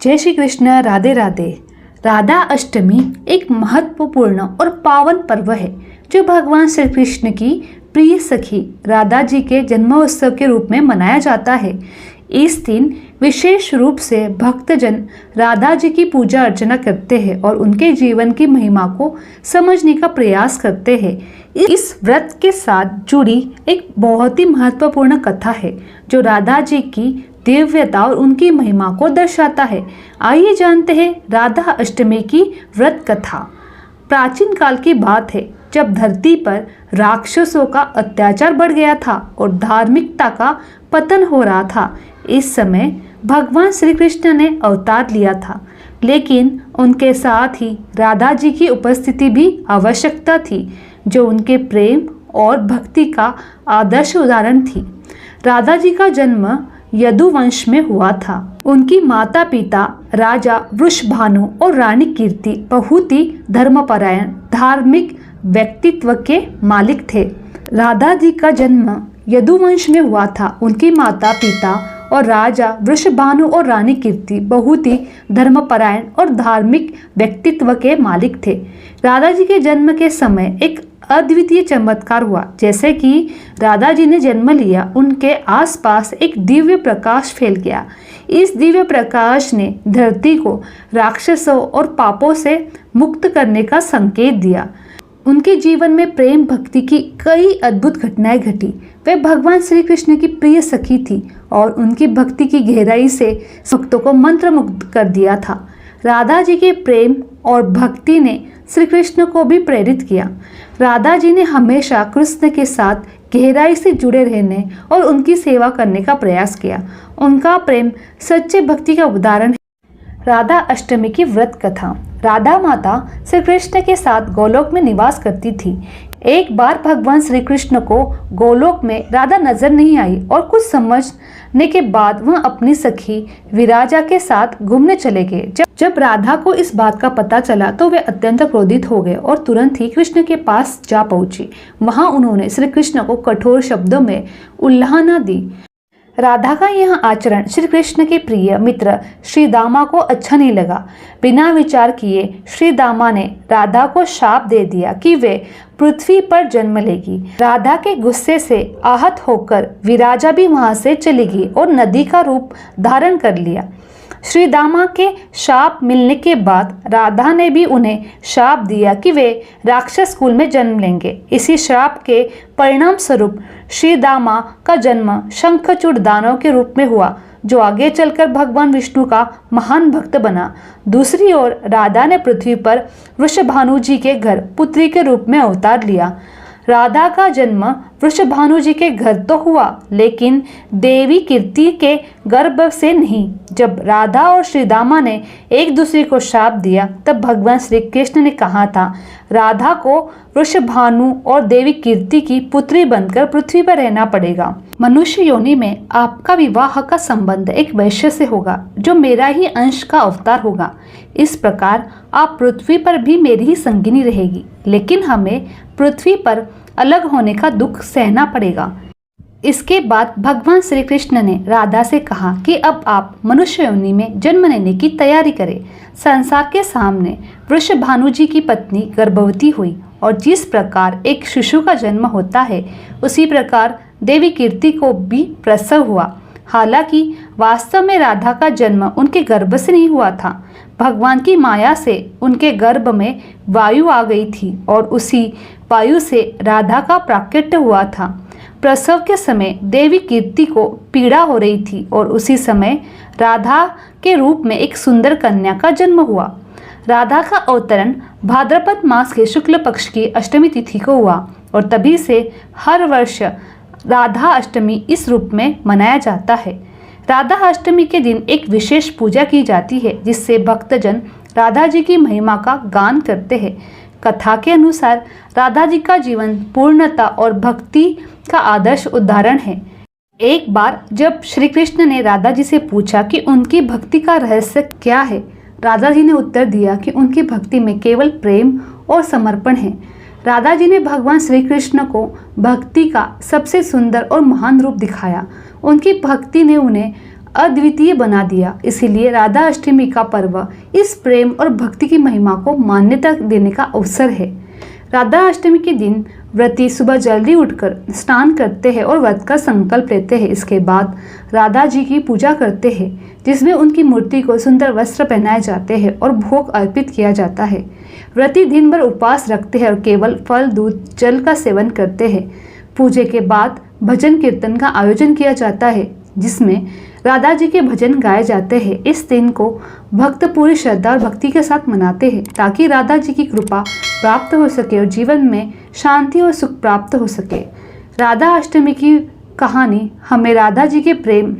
जय श्री कृष्ण। राधे राधे। राधा अष्टमी एक महत्वपूर्ण और पावन पर्व है जो भगवान श्री कृष्ण की प्रिय सखी राधा जी के जन्मोत्सव के रूप में मनाया जाता है। इस दिन विशेष रूप से भक्तजन राधा जी की पूजा अर्चना करते हैं और उनके जीवन की महिमा को समझने का प्रयास करते हैं। इस व्रत के साथ जुड़ी एक बहुत ही महत्वपूर्ण कथा है जो राधा जी की दिव्यता और उनकी महिमा को दर्शाता है। आइए जानते हैं राधा अष्टमी की व्रत कथा। प्राचीन काल की बात है जब धरती पर राक्षसों का अत्याचार बढ़ गया था और धार्मिकता का पतन हो रहा था। इस समय भगवान श्री कृष्ण ने अवतार लिया था, लेकिन उनके साथ ही राधा जी की उपस्थिति भी आवश्यकता थी जो उनके प्रेम और भक्ति का आदर्श उदाहरण थी। राधा जी का जन्म यदुवंश में हुआ था। उनकी माता पिता राजा वृषभानु और रानी कीर्ति बहुत ही धर्मपरायण धार्मिक व्यक्तित्व के मालिक थे। राधा जी का जन्म यदुवंश में हुआ था। उनकी माता पिता और राजा वृषभानु और रानी कीर्ति बहुत ही धर्मपरायण और धार्मिक व्यक्तित्व के मालिक थे। राधा जी के जन्म के समय एक अद्वितीय चमत्कार हुआ। जैसे कि राधा जी ने जन्म लिया, उनके आसपास एक दिव्य प्रकाश फैल गया। इस दिव्य प्रकाश ने धरती को राक्षसों और पापों से मुक्त करने का संकेत दिया। उनके जीवन में प्रेम भक्ति की कई अद्भुत घटनाएं घटी। वे भगवान श्री कृष्ण की प्रिय सखी थी और उनकी भक्ति की गहराई से भक्तों को मंत्रमुग्ध कर दिया था। राधा जी के प्रेम और भक्ति ने श्री कृष्ण को भी प्रेरित किया। राधा जी ने हमेशा कृष्ण के साथ गहराई से जुड़े रहने और उनकी सेवा करने का प्रयास किया। उनका प्रेम सच्चे भक्ति का उदाहरण है। राधा अष्टमी की व्रत कथा। राधा माता श्री कृष्ण के साथ गोलोक में निवास करती थी। एक बार भगवान श्री कृष्ण को गोलोक में राधा नजर नहीं आई और कुछ समझने के बाद वह अपनी सखी विराजा के साथ घूमने चले गए। जब राधा को इस बात का पता चला तो वे अत्यंत क्रोधित हो गए और तुरंत ही कृष्ण के पास जा पहुंची। वहां उन्होंने श्री कृष्ण को कठोर शब्दों में उल्लाहना दी। राधा का यह आचरण श्री कृष्ण के प्रिय मित्र श्री दामा को अच्छा नहीं लगा। बिना विचार किए श्री दामा ने राधा को शाप दे दिया कि वे पृथ्वी पर जन्म लेगी। राधा के गुस्से से आहत होकर विराजा भी वहां से चली गई और नदी का रूप धारण कर लिया। श्री दामा के शाप मिलने के बाद राधा ने भी उन्हें शाप दिया कि वे राक्षस कुल में जन्म लेंगे। इसी शाप के परिणाम स्वरूप श्री दामा का जन्म शंखचूड़ दानव के रूप में हुआ, जो आगे चलकर भगवान विष्णु का महान भक्त बना। दूसरी ओर राधा ने पृथ्वी पर वृषभानु जी के घर पुत्री के रूप में अवतार लिया। राधा का जन्म वृषभानु जी के घर तो हुआ, लेकिन देवी कीर्ति के गर्भ से नहीं। जब राधा और श्री दामा ने एक दूसरे को शाप दिया तब भगवान श्री कृष्ण ने कहा था राधा को वृषभानु और देवी कीर्ति की पुत्री बनकर पृथ्वी पर रहना पड़ेगा। मनुष्य योनि में आपका विवाह का संबंध एक वैश्य से होगा जो मेरा ही अंश का अवतार होगा। इस प्रकार आप पृथ्वी पर भी मेरी ही संगिनी रहेगी, लेकिन हमें पृथ्वी पर अलग होने का दुख सहना पड़ेगा। इसके बाद भगवान श्री कृष्ण ने राधा से कहा कि अब आप मनुष्य योनि में जन्म लेने की तैयारी करें। संसार के सामने वृषभानु जी की पत्नी गर्भवती हुई और जिस प्रकार एक शिशु का जन्म होता है उसी प्रकार देवी कीर्ति को भी प्रसव हुआ। हालांकि वास्तव में राधा का जन्म उनके गर्भ से नहीं हुआ था। भगवान की माया से उनके गर्भ में वायु आ गई थी और उसी वायु से राधा का प्राकट्य हुआ था। प्रसव के समय देवी कीर्ति को पीड़ा हो रही थी और उसी समय राधा के रूप में एक सुंदर कन्या का जन्म हुआ। राधा का अवतरण भाद्रपद मास के शुक्ल पक्ष की अष्टमी तिथि को हुआ और तभी से हर वर्ष राधा अष्टमी इस रूप में मनाया जाता है। राधा अष्टमी के दिन एक विशेष पूजा की जाती है जिससे भक्तजन राधा जी की महिमा का गान करते हैं। कथा के अनुसार राधा जी का जीवन पूर्णता और भक्ति का आदर्श उदाहरण है। एक बार जब श्री कृष्ण ने राधा जी से पूछा कि उनकी भक्ति का रहस्य क्या है, राधा जी ने उत्तर दिया कि उनकी भक्ति में केवल प्रेम और समर्पण है। राधा जी ने भगवान श्री कृष्ण को भक्ति का सबसे सुंदर और महान रूप दिखाया। उनकी भक्ति ने उन्हें अद्वितीय बना दिया। इसीलिए राधा अष्टमी का पर्व इस प्रेम और भक्ति की महिमा को मान्यता देने का अवसर है। राधा अष्टमी के दिन व्रती सुबह जल्दी उठकर स्नान करते हैं और व्रत का संकल्प लेते हैं। इसके बाद राधा जी की पूजा करते हैं, जिसमें उनकी मूर्ति को सुंदर वस्त्र पहनाए जाते हैं और भोग अर्पित किया जाता है। व्रती दिन भर उपवास रखते हैं और केवल फल, दूध, जल का सेवन करते हैं। पूजे के बाद भजन कीर्तन का आयोजन किया जाता है, जिसमें राधा जी के भजन गाए जाते हैं। इस दिन को भक्त पूरी श्रद्धा और भक्ति के साथ मनाते हैं, ताकि राधा जी की कृपा प्राप्त हो सके और जीवन में शांति और सुख प्राप्त हो सके। राधा अष्टमी की कहानी हमें राधा जी के प्रेम,